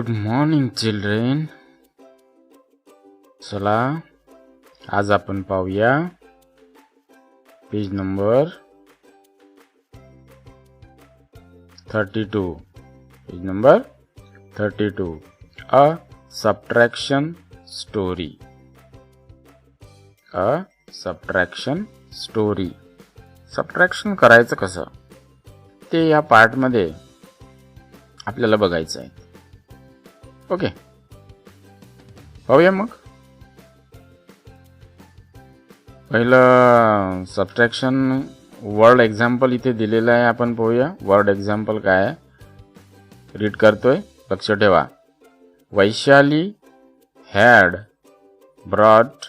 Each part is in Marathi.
Good morning children. चला आज आपण पाहूया पेज नंबर 32. Page number 32. अ सबट्रॅक्शन स्टोरी. अ सबट्रॅक्शन स्टोरी. सबट्रॅक्शन करायचं कसं ते या पार्ट मध्ये आपल्याला बघायचं आहे. ओके, पाहूया मग. पहिलं सबट्रॅक्शन वर्ड एक्झाम्पल इथे दिलेलं आहे, आपण पाहूया. वर्ड एक्झाम्पल काय आहे रीड करतोय, लक्ष ठेवा. Vaishali had brought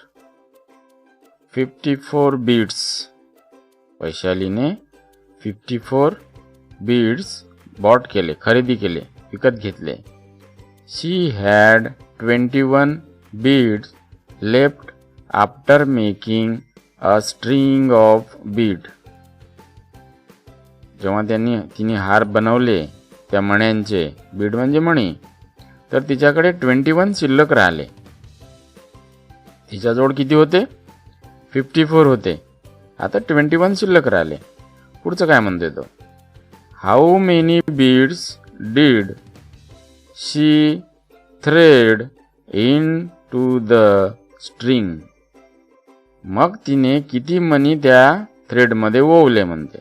54 beads. वैशालीने 54 बीड्स बॉट केले, खरेदी केले, विकत घेतले. She had 21 beads left after making a string of beads. जेव्हा तिने हार बनवले त्या मण्यांचे, बीड म्हणजे मणी, तर तिच्याकडे 21 शिल्लक राहिले. तिच्याजवळ किती होते? 54 होते. आता 21 शिल्लक राहिले. पुढचं काय म्हणते तो? How many beads did she thread into the string. मग तिने किती मणी त्या थ्रेड मध्ये ओवले म्हणते.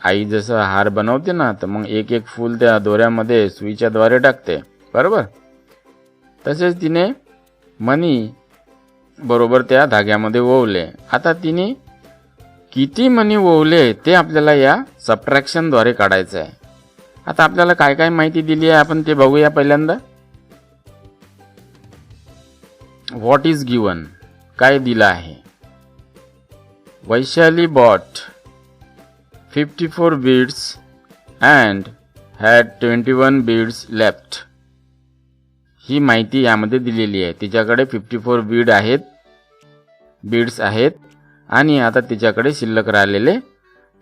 आई जसं हार बनवते ना, तर मग एक एक फूल त्या दोऱ्यामध्ये सुईच्या द्वारे टाकते, बरोबर. तसेच तिने मणी बरोबर त्या धाग्यामध्ये ओवले. आता तिने किती मणी ओवले ते आपल्याला या सबट्रॅक्शन द्वारे काढायचं आहे. आता आपल्याला काय काय माहिती दिली आहे आपण ते बघूया. पहिल्यांदा व्हॉट इज गिवन, काय दिलं आहे. Vaishali bought 54 beads and had 21 beads left. ही माहिती यामध्ये दिलेली आहे. तिच्याकडे 54 बीड्स आहेत आणि आता तिच्याकडे शिल्लक राहिलेले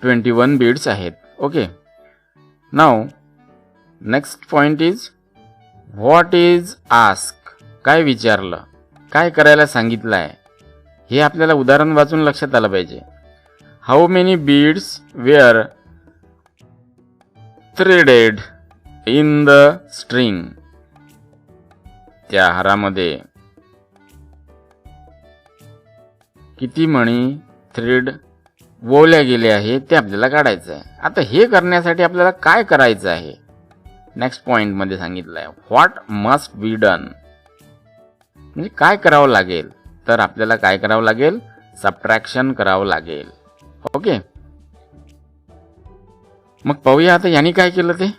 21 बीड्स आहेत. Okay, now next point is what is ask. काय विचारलं, काय करायला सांगितलं आहे, हे आपल्याला उदाहरण वाचून लक्षात आलं पाहिजे. How many beads were threaded in the string. त्या हारामध्ये किती मणी थ्रेड वोवल्या गेले आहे ते आपल्याला काढायचं आहे. आता हे करण्यासाठी आपल्याला काय करायचं आहे, नेक्स्ट पॉइंट मध्ये सांगितलं आहे. व्हॉट मस्ट बी डन, म्हणजे काय करावं लागेल. तर आपल्याला काय करावं लागेल? सबट्रॅक्शन करावं लागेल. ओके, मग पाहूया आता यांनी काय केलं ते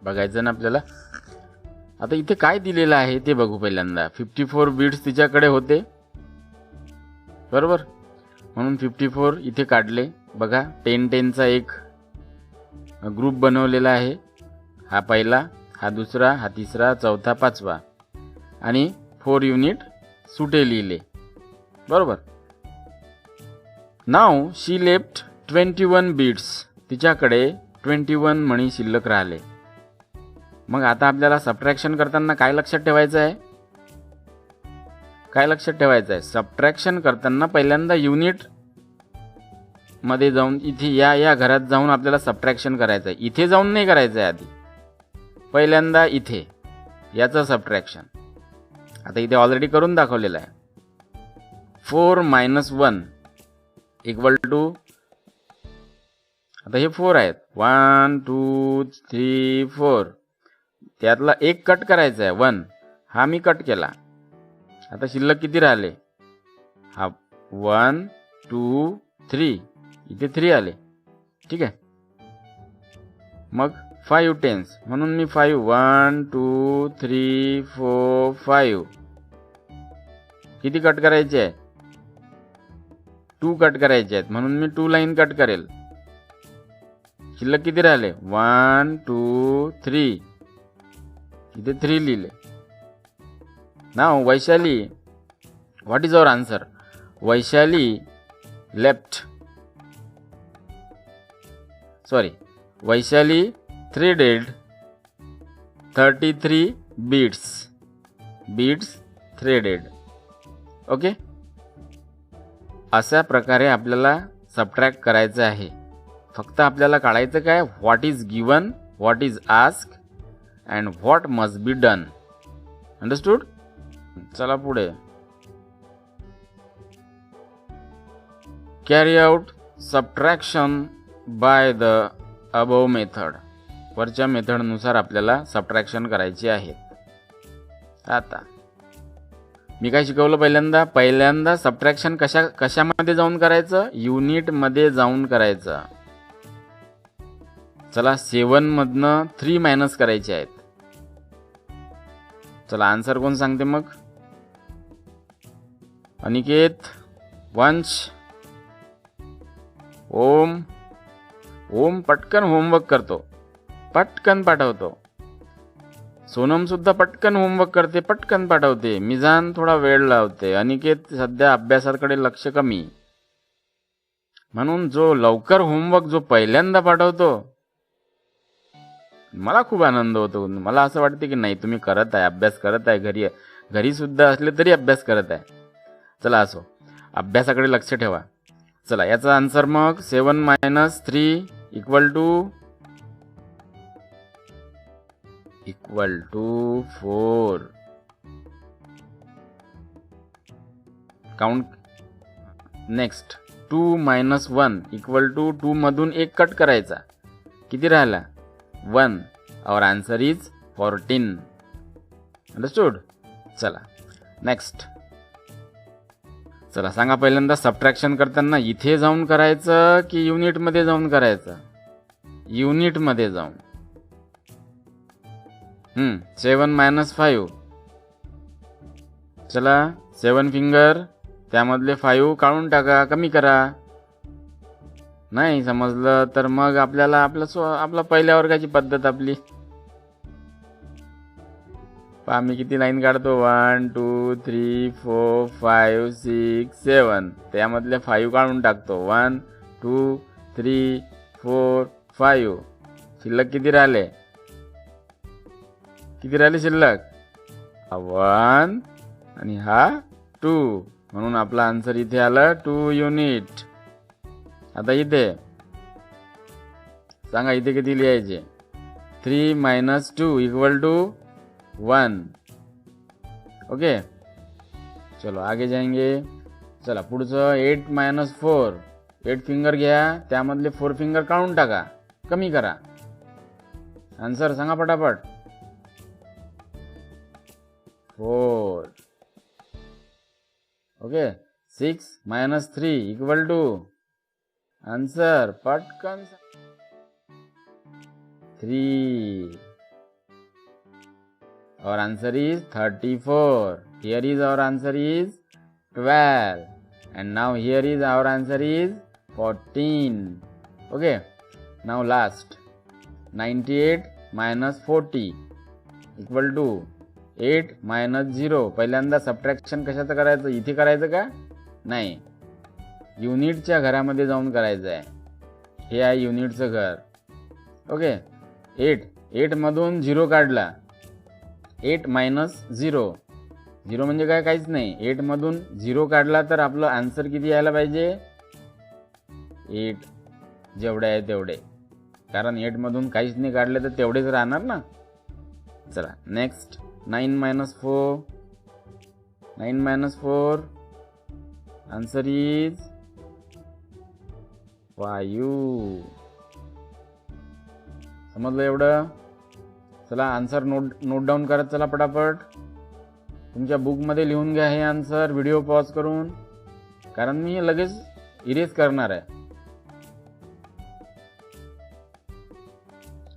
बघायचं ना आपल्याला. आता इथे काय दिलेलं आहे ते बघू. पहिल्यांदा 54 बीड्स तिच्याकडे होते, बरोबर, म्हणून 54 इथे काढले. बघा 10-10चा एक ग्रुप बनवलेला आहे. हा पहिला, हा दुसरा, हा तिसरा, चौथा, पाचवा आणि 4 युनिट सुटे लिहिले, बरोबर. Now she left 21 beads. तिच्याकडे 21 मणी शिल्लक राहिले. मग आता आपल्याला सबट्रॅक्शन करताना काय लक्षात ठेवायचं आहे? काय लक्षात ठेवायचं आहे? सबट्रॅक्शन करताना पहिल्यांदा युनिट मध्ये जाऊन, इथे या घरात जाऊन आपल्याला सबट्रॅक्शन करायचं आहे. इथे जाऊन नाही करायचं आहे. आधी पहिल्यांदा इथे याचं सबट्रॅक्शन. आता इथे ऑलरेडी करून दाखवलेलं आहे. 4 - 1 इक्वल टू, आता हे 4 आहेत, 1 2 3 4. त्यातला एक कट करायचा आहे, 1. हा मी कट केला. आता शिल्लक किती राहिले? हा 1 2 3, इथे 3 आले, ठीक आहे. मग 5 टेन्स, म्हणून मी 5 1 2 3 4 5. किती कट करायचे आहे? 2 कट करायचे आहेत, म्हणून मी 2 लाईन कट करेल. शिल्लक किती राहिले? 1 2 3, इथे 3 लिहिले. नाव Vaishali, what is our answer? Vaishali left, sorry, Vaishali threaded 33 beads threaded. Okay, अशा प्रकारे आपल्याला सबट्रॅक्ट करायचं आहे. फक्त आपल्याला काढायचं काय, what is given, what is ask and what must be done. Understood. चला पुढे. Carry out subtraction by the above method. वरच्या मेथडनुसार आपल्याला सबट्रॅक्शन करायची आहे. आता मी काय शिकवलं, पहिल्यांदा सबट्रॅक्शन कशामध्ये जाऊन करायचं, युनिटमध्ये जाऊन करायचं. चला 7 मधनं 3 मायनस करायचे आहेत. चला आन्सर कोण सांगते मग. अनिकेत, वंश, ओम पटकन होमवर्क करतो, पटकन पाठवतो. सोनम सुद्धा पटकन होमवर्क करते, पटकन पाठवते. मिजान थोडा वेळ लावते. अनिकेत सध्या अभ्यासाकडे लक्ष कमी. म्हणून जो लवकर होमवर्क जो पहिल्यांदा पाठवतो, मला खूप आनंद होतो. मला असं वाटते की नाही तुम्ही करत आहे, अभ्यास करत आहे, घरी सुद्धा असले तरी अभ्यास करत आहे. चला असो, अभ्यासाकडे लक्ष ठेवा. चला याचा आन्सर मग 7 - 3 equal to 4. Count. Next 2 - 1 equal to 2 मधून 1 कट करायचा. किती राहिला, 1. Our answer is 14. अंडरस्टूड. चला नेक्स्ट. चला सांगा, पहिल्यांदा सबट्रॅक्शन करताना इथे जाऊन करायचं की युनिटमध्ये जाऊन करायचं. युनिटमध्ये जाऊन. 7 - 5. चला 7 फिंगर, त्यामधले 5 काढून टाका, कमी करा. नाही समजलं तर मग आपल्याला आपला पहिल्या वर्गाची पद्धत आपली. पहा मी किती लाईन काढतो, 1 2 3 4 5 6 7. त्यामधले 5 काढून टाकतो. 1 2 3 4 5. शिल्लक किती राहिले शिल्लक, 1 आणि हा 2. म्हणून आपला आन्सर इथे आला 2 युनिट. आता इथे सांगा, इथे किती लिहायचे, 3 - 2 इक्वल टू 1. ओके, चलो आगे जाएंगे. चला पुढचं 8 - 4. 8 फिंगर घ्या, त्यामधले 4 फिंगर काढून टाका, कमी करा. आन्सर सांगा पटापट. 4. ओके. 6 - 3 इक्वल टू, आन्सर पटकन 3. Our answer is 34. Here is our answer is 12. And now here is our answer is 14. Okay. Now last. 98 - 40 equal to 8 - 0. पहिल्यांदा सबट्रॅक्शन कशाचं करायचं, इथे करायचं का, नाही, युनिटच्या घरामध्ये जाऊन करायचं आहे. हे आहे युनिटचं घर. ओके. 8 मधून 0 काढला. 8 - 0. 0 म्हणजे काय, काहीच नाही. 8 मधून 0 काढला तर आपलं आन्सर किती यायला पाहिजे, 8. जेवढे आहे तेवढे, कारण 8 मधून काहीच नाही काढले तर तेवढेच राहणार ना. चला नेक्स्ट. 9 - 4. 9 - 4 answer is 5. समजलं एवढं. चला आन्सर नोट डाऊन करत चला पटापट. तुमच्या बुकमध्ये लिहून घ्या हे आन्सर, व्हिडिओ पॉज करून, कारण मी लगेच इरेज करणार आहे.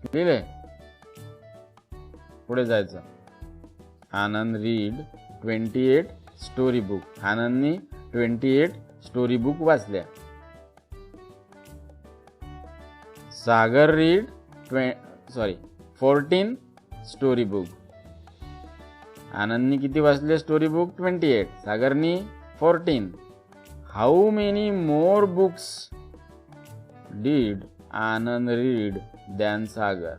लिहिले, पुढे जायचं. Anand read 28 story book. आनंदनी 28 स्टोरी बुक वाचल्या. Sagar read 14 story book. आनंदनी किती वाचले स्टोरी बुक, 28. सागरनी 14. How many more books did Anand read than Sagar.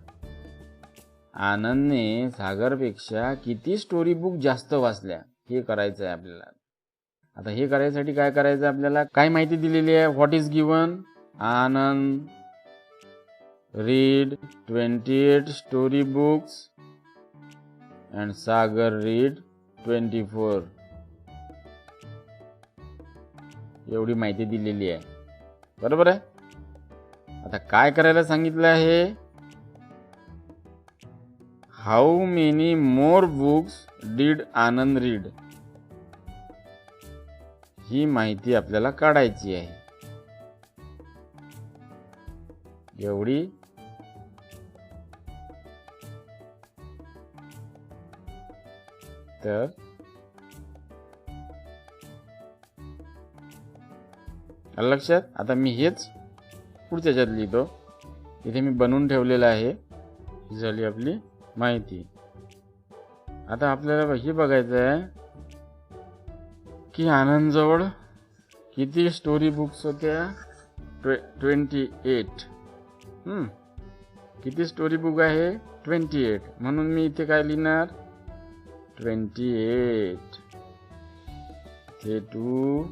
आनंदने सागरपेक्षा किती स्टोरी बुक जास्त वाचल्या हे करायचं आहे आपल्याला. आता हे करायसाठी काय करायचं आपल्याला, काय माहिती दिलेली आहे. What is given, Anand read 28 story books and Sagar read 24. एवढी माहिती दिलेली आहे, बरोबर आहे. आता काय करायला सांगितलं आहे, how many more books did Anand read, ही माहिती आपल्याला काढायची आहे. एवढी तर लक्षात. आता मी हेच पुढच्या ह्याच्यात लिहितो. इथे मी बनवून ठेवलेलं आहे. ही झाली आपली माहिती. आता आपल्याला हे बघायचं आहे की आनंदजवळ किती स्टोरी बुक्स होत्या. 28. किती स्टोरी बुक आहे, 28. म्हणून मी इथे काय लिहिणार, 28. हे 2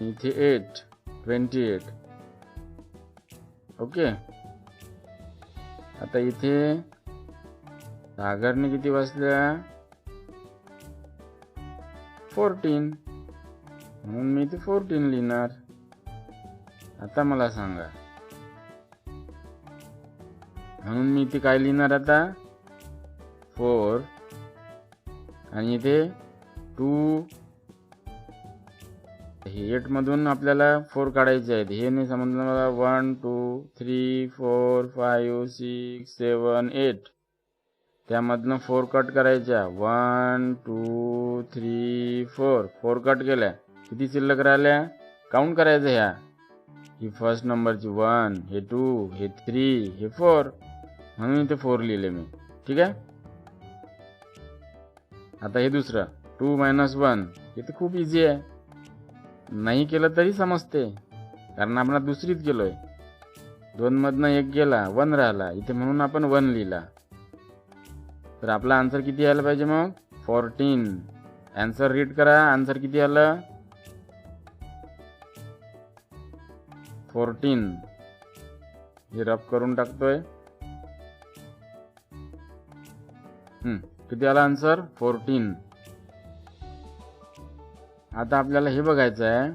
इथे 8, 28. ओके. आता इथे सागरने किती वाचल्या, 14. म्हणून मी इथे 14 लिहिणार. आता मला सांगा, म्हणून मी इथे काय लिहिणार आता, 4. आणि इथे 2. हे 8 मधून आपल्याला 4 काढायचे आहेत. हे नाही समजलं मला. 1 2 3 4 5 6 7 8. त्यामधनं 4 कट करायच्या. 1 2 3 4. 4 कट केल्या. किती शिल्लक राहिल्या, काउंट करायचं. ह्या ही फर्स्ट नंबरची 1, हे 2, हे 3, हे 4. म्हणून इथे 4 लिहिले मी. ठीक आहे. आता हे दुसरं 2 - 1. हे तर खूप इझी आहे, नाही केलं तरी समजते, कारण आपण दुसरीत गेलोय. 2 मधनं 1 गेला, 1 राहिला इथे, म्हणून आपण 1 लिहिला. तर आपला आन्सर किती यायला पाहिजे मग, 14. आन्सर रीड करा. आन्सर किती आलं, 14. हे रफ करून टाकतोय. किती आला आन्सर, 14. आता आपल्याला हे बघायचं आहे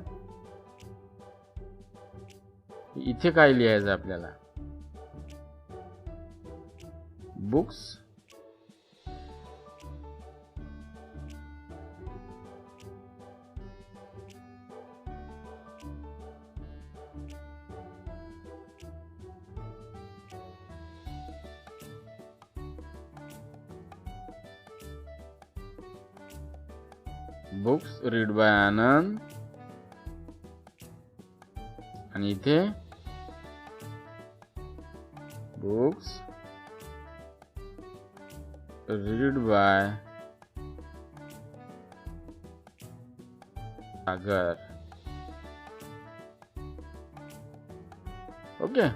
इथे काय लिहायचं आपल्याला, बुक्स बुक्स रीड बाय आनंद. आणि इथे books read by Sagar. Okay.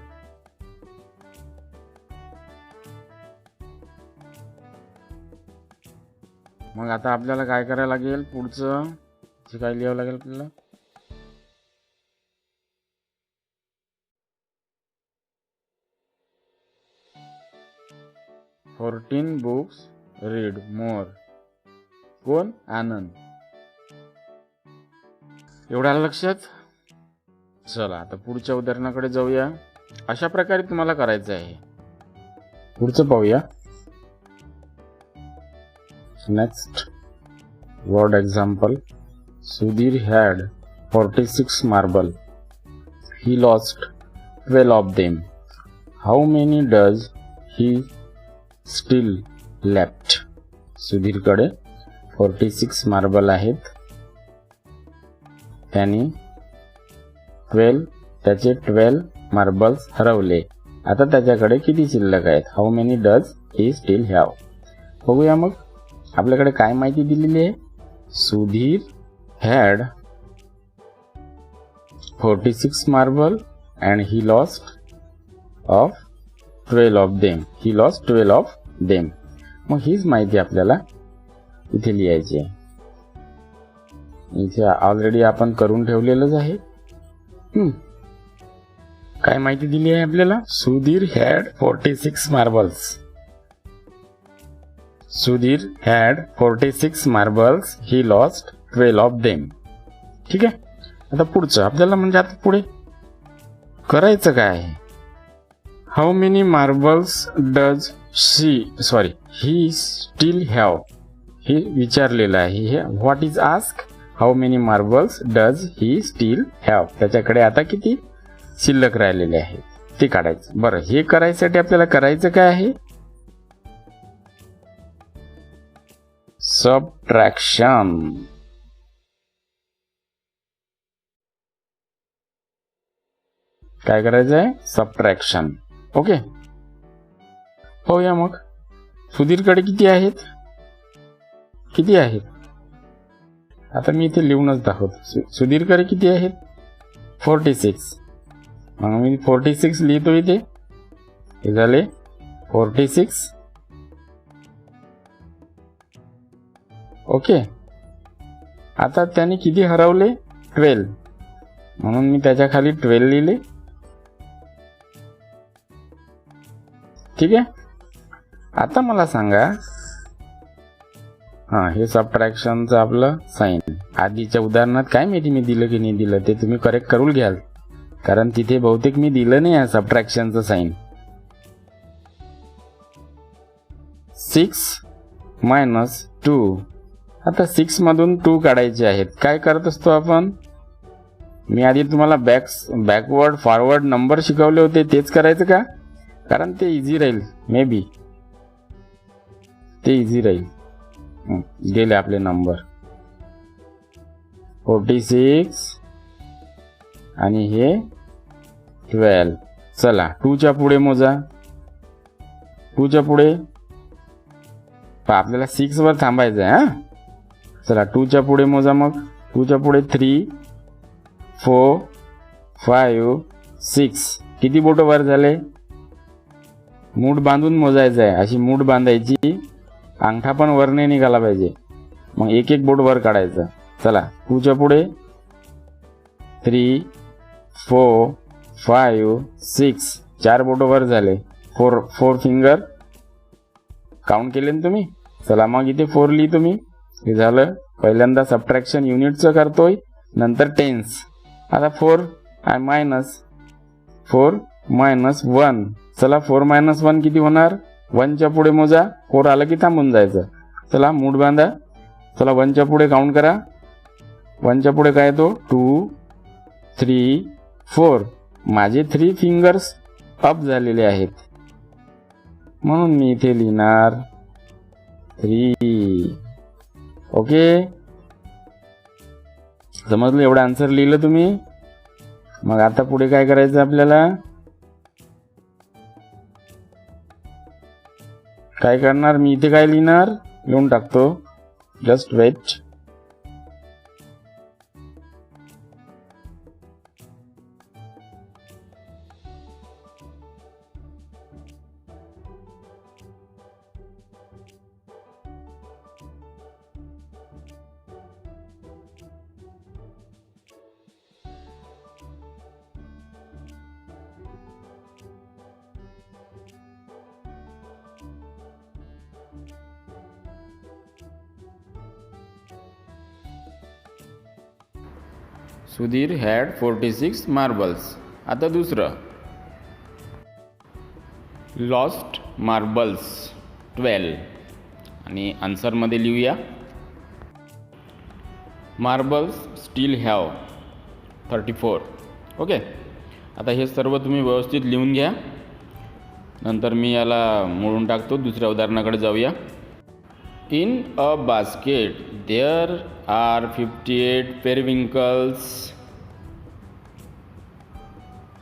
मग आता आपल्याला काय करायला लागेल, पुढचं जे काय लिहावं लागेल आपल्याला, "14 बुक्स रीड मोर." कोण, आनंद. एवढ्या लक्षात. चला आता पुढच्या उदाहरणाकडे जाऊया. अशा प्रकारे तुम्हाला करायचं आहे. पुढचं पाहूया. Next word example. Sudhir had 46 marble. He lost 12 of them. How many does he still left? सुधीरकडे 46 marble आहेत. त्याने त्याचे 12 मार्बल्स हरवले. आता त्याच्याकडे किती शिल्लक आहेत. How many does he still have. बघूया मग आपल्याकडे काय माहिती दिलेली आहे. Sudhir had 46 marble and he lost of 12 of them. He lost 12 of them. मग हीच माहिती आपल्याला इथे लिहायची आहे. इथे ऑलरेडी आपण करून ठेवलेलंच आहे. काय माहिती दिली आहे आपल्याला? Sudhir had 46 marbles. Sudhir had 46 marbles. He lost 12 of them. ठीक आहे. आता पुढचं आपल्याला म्हणजे आता पुढे करायचं काय आहे? How many marbles does he still have. हे विचारलेलं आहे. हे what is ask. How many marbles does he still have. त्याच्याकडे आता किती शिल्लक राहिलेले आहेत ते काढायचं. बरं, हे करायसाठी आपल्याला करायचं काय आहे? सबट्रॅक्शन. काय करायचं आहे? सबट्रॅक्शन. ओके, पाहूया मग. सुधीरकडे किती आहेत? किती आहेत? आता मी इथे लिहूनच दाखवतो. सुधीरकडे किती आहेत? 46. मग मी 46 लिहितो इथे. हे झाले 46. ओके. आता त्याने किती हरवले? 12. म्हणून मी त्याच्या खाली 12 लिहिले. ठीक आहे. आता मला सांगा, हे सबट्रॅक्शनचं आपलं साईन. आधीच्या उदाहरणात काय माहिती मी दिलं की नाही दिलं ते तुम्ही करेक्ट करून घ्याल, कारण तिथे बहुतेक मी दिलं नाही आहे सबट्रॅक्शनचं साईन. 6 - 2. आता 6 मधून 2 काढायचे आहेत. काय करत असतो आपण? मी आधी तुम्हाला बॅकवर्ड फॉरवर्ड नंबर शिकवले होते, तेच करायचं का? कारण ते इझी राहील. मे बी ते इझी राहील. गेले आपले नंबर. 46 आणि हे 12. चला 2च्या पुढे मोजा. 2च्या पुढे आपल्याला 6 वर थांबायचं आहे. चला 2च्या पुढे मोजा. मग 2च्या पुढे 3, 4, 5, 6. किती बोट वर झाले? मूठ बांधून मोजायचं आहे. अशी मूठ बांधायची, अंगठा पण वर नाही निघाला पाहिजे. मग एक एक बोट वर काढायचं. चला 2च्या पुढे 3, 4, 5, 6. 4 बोट वर झाले. 4 फिंगर काउंट केले ना तुम्ही? चला मग इथे 4 लिहितो मी. हे झालं. पहिल्यांदा सबट्रॅक्शन युनिटचं करतोय, नंतर टेन्स. आता 4 मायनस 1. चला 4 - 1 किती होणार? 1च्या पुढे मोजा. 4 आलं की थांबून जायचं. चला मूठ बांधा. चला 1च्या पुढे काउंट करा. 1च्या पुढे काय येतो? 2, 3, 4. माझे 3 फिंगर्स अप झालेले आहेत, म्हणून मी इथे लिहिणार 3. ओके, समजलं? एवढं आन्सर लिहिलं तुम्ही. मग आता पुढे काय करायचं आपल्याला? काय करणार? मी इथे काय लिहिणार? लिहून टाकतो. Just wait. Sudhir had 46 marbles. आता दुसरं, लॉस्ट मार्बल्स 12. आणि आन्सरमध्ये लिहूया मार्बल्स स्टील हॅव 34. ओके. आता हे सर्व तुम्ही व्यवस्थित लिहून घ्या. नंतर मी याला मोडून टाकतो. दुसऱ्या उदाहरणाकडे जाऊया. In a basket there are 58 periwinkles.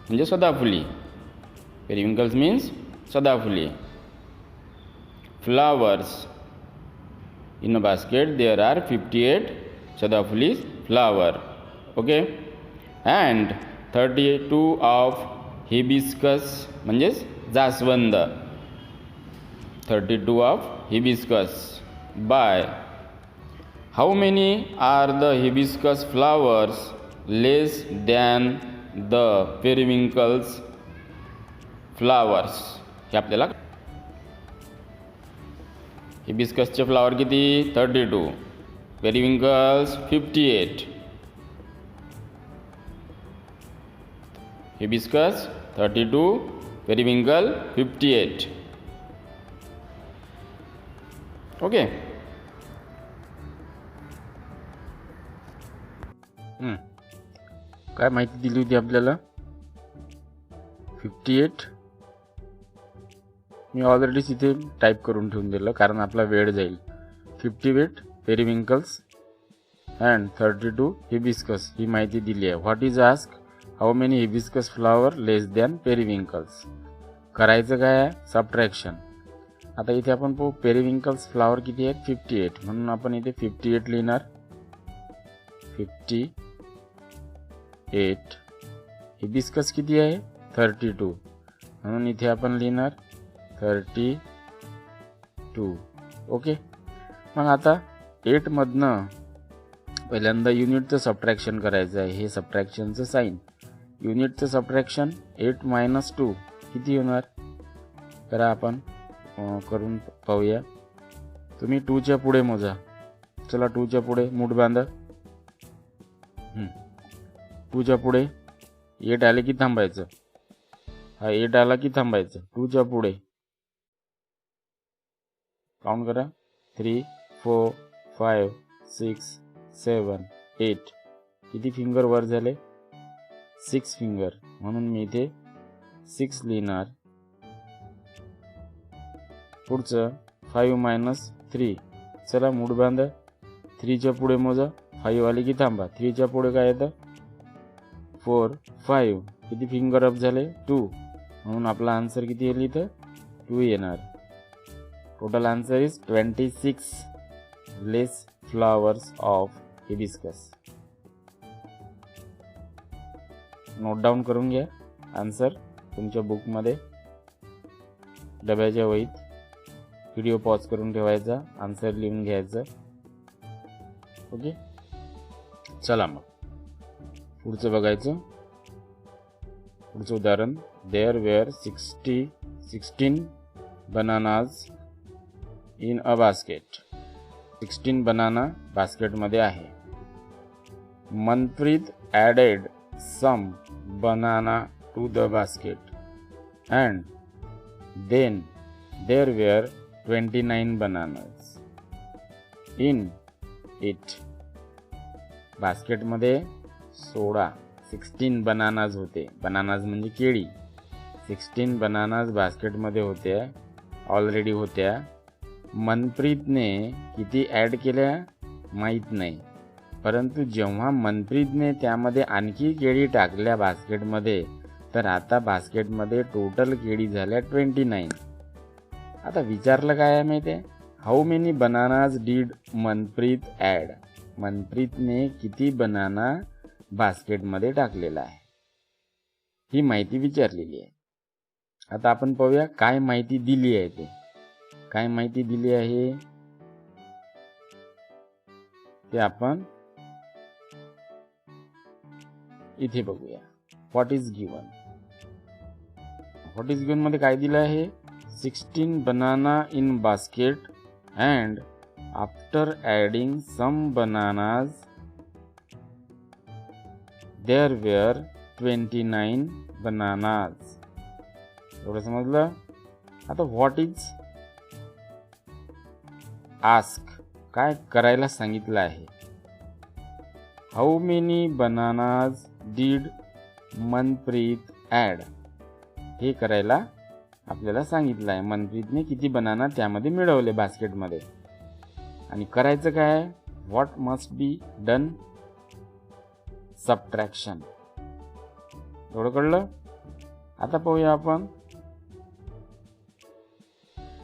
म्हणजे सदाफुली. पेरिविंकल्स मीन्स सदाफुली. Flowers. In a basket there are 58 सदाफुली flower. Okay. And 32 of hibiscus म्हणजेच जास्वंद. 32 of hibiscus. By. How many are the hibiscus flowers less than the periwinkles flowers. हे आपल्याला हिबिस्कसचे फ्लावर किती 32, पेरिविंकल्स 58. Hibiscus 32, periwinkle 58. ओके. काय माहिती दिली होती आपल्याला 58. मी ऑलरेडीच इथे टाईप करून ठेवून दिलं कारण आपला वेळ जाईल. 58 पेरिविंकल्स अँड 32 हिबिस्कस ही माहिती दिली आहे. What is ask how many hibiscus flower less than periwinkles. करायचं काय आहे सबट्रॅक्शन. आता इथे आपण पाहू पेरिविंकल्स फ्लावर किती आहेत 58 म्हणून आपण इथे 58 लिहिणार. 58. हिबिस्कस किती आहे 32 म्हणून इथे आपण लिहिणार 32. ओके. मग आता 8 मधनं पहिल्यांदा युनिटचं सबट्रॅक्शन करायचं आहे. हे सबट्रॅक्शनचं साईन. युनिटचं सबट्रॅक्शन 8 - 2 किती होणार तर आपण करून पाहूया. तुम्ही 2च्या पुढे मोजा. चला 2च्या पुढे मूठ बांधा. 2च्या पुढे 8 आले की थांबायचं. हा 8 आला की थांबायचं. 2च्या पुढे काउंट करा. 3, 4, 5, 6, 7, 8. किती फिंगर वर झाले 6 फिंगर म्हणून मी इथे 6 लिहिणार. पुढचं 5 - 3. चला मूठ बांधा. 3च्या पुढे मोजा. 5 आले की थांबा. 3च्या पुढे काय येतं 4, 5. किती फिंगर अप झाले 2 म्हणून आपला आन्सर किती येईल इथं 2 येणार. Total answer is 26 less flowers of hibiscus. Note down करून घ्या आन्सर तुमच्या बुकमध्ये. डब्याच्या वहीत व्हिडिओ पॉज करून ठेवायचा. आन्सर लिहून घ्यायचं. ओके. चला मग पुढचं बघायचं. पुढचं उदाहरण. There were 16 bananas in a basket. 16 banana बास्केटमध्ये आहे. Manpreet added some banana to the basket and then there were 29 bananas in it. बास्केटमध्ये 16 बनानाज होते. बनानाज म्हणजे केळी. 16 बनानाज बास्केटमध्ये होत्या ऑलरेडी होत्या. मनप्रीतने किती ॲड केल्या माहीत नाही. परंतु जेव्हा मनप्रीतने त्यामध्ये आणखी केळी टाकल्या बास्केटमध्ये तर आता बास्केटमध्ये टोटल केळी झाल्या 29. आता विचारलं काय आहे माहिती आहे how many bananas did Manpreet add. मनप्रीतने किती बनाना बास्केटमध्ये टाकलेला आहे ही माहिती विचारलेली आहे. आता आपण पाहूया काय माहिती दिली आहे ते. काय माहिती दिली आहे ते आपण इथे बघूया. What is given. What is given मध्ये काय दिलं आहे 16 banana in basket and after adding some bananas there were 29 bananas. एवढं समजलं. आता व्हॉट इज आस्क काय करायला सांगितलं आहे. How many bananas did Manpreet add हे करायला आपल्याला सांगितलं आहे. मनप्रीतने किती बनाना त्यामध्ये मिळवले बास्केटमध्ये. आणि करायचं काय what must be done subtraction. एवढं कळलं. आता पाहूया आपण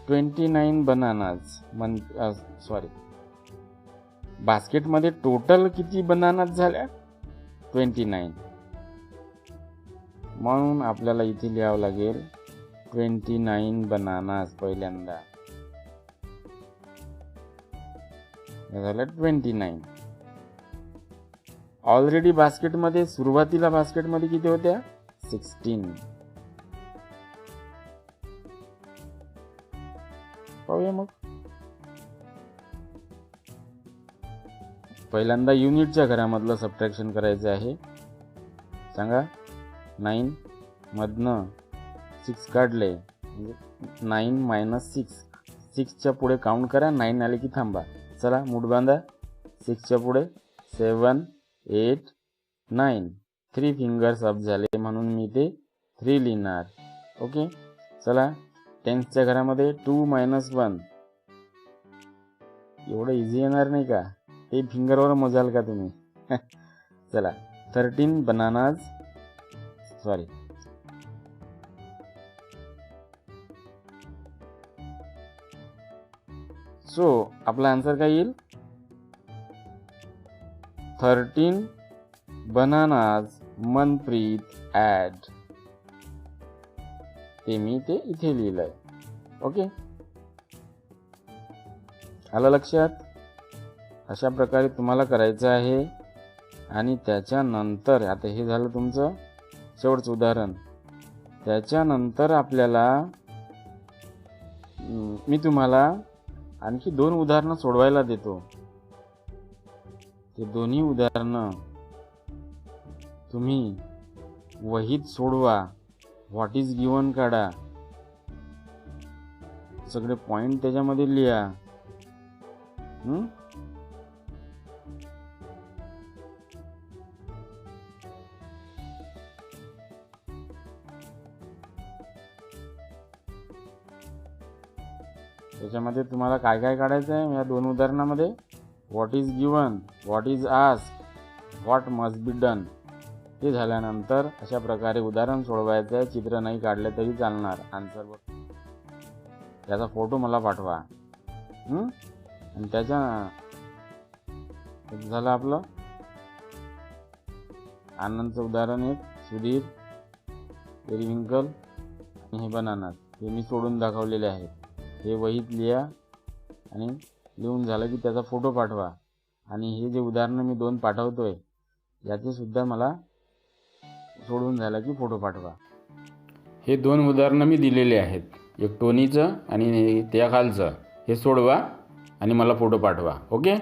29 बनानाज बास्केटमध्ये टोटल किती बनानाज झाल्या 29. म्हणून आपल्याला इथे लिहावं लागेल 29 बनानास पहिल्यांदा. हे झालं 29. ऑलरेडी बास्केटमध्ये सुरुवातीला बास्केटमध्ये किती होत्या? 16. पाहूया मग. पहिल्यांदा युनिटच्या घरामधलं सबट्रॅक्शन करायचं आहे. सांगा. 9 मधनं 6 काढले, 9 - 6. 6च्या पुढे काउंट करा, 9 आले की थांबा. चला मूठ बांधा. 6च्या पुढे 7, 8, 9. 3 फिंगर्स अप झाले म्हणून मी ते 3 लिहिणार. ओके. चला टेन्सच्या घरामध्ये 2 - 1. एवढं इझी येणार नाही का? ते फिंगरवर मोजाल का तुम्ही? चला 13 बनानाज. सॉरी, सो आपला आन्सर काय येईल? 13 बनानाज मनप्रीत ॲड. ते मी ते इथे लिहिलंय. ओके, आलं लक्षात? अशा प्रकारे तुम्हाला करायचं आहे. आणि त्याच्यानंतर आता हे झालं तुमचं शेवटचं उदाहरण. त्याच्यानंतर आपल्याला मी तुम्हाला आणखी 2 उदाहरणं सोडवायला देतो. ते दोन्ही उदाहरणं तुम्ही वहीत सोडवा. व्हॉट इज गिवन काढा, सगळे पॉइंट त्याच्यामध्ये लिहा. त्याच्यामध्ये तुम्हाला काय काय काढायचं आहे या 2 उदाहरणामध्ये? What is given, what is asked, what must be done. हे झाल्यानंतर अशा प्रकारे उदाहरण सोडवायचं आहे. चित्र नाही काढले तरी चालणार. आन्सर त्याचा फोटो मला पाठवा. आणि त्याच्या झालं आपलं आनंदचं उदाहरण. एक सुधीर, पेरिविंकल आणि हे बनाना, हे मी सोडून दाखवलेले आहेत. हे वहीत लिहा आणि लिहून झालं की त्याचा फोटो पाठवा. आणि हे जे उदाहरणं मी 2 पाठवतोय याचे सुद्धा मला सोडून झालं की फोटो पाठवा. हे 2 उदाहरणं मी दिलेले आहेत. एक टोनीचं आणि त्या खालचं. हे सोडवा आणि मला फोटो पाठवा. ओके.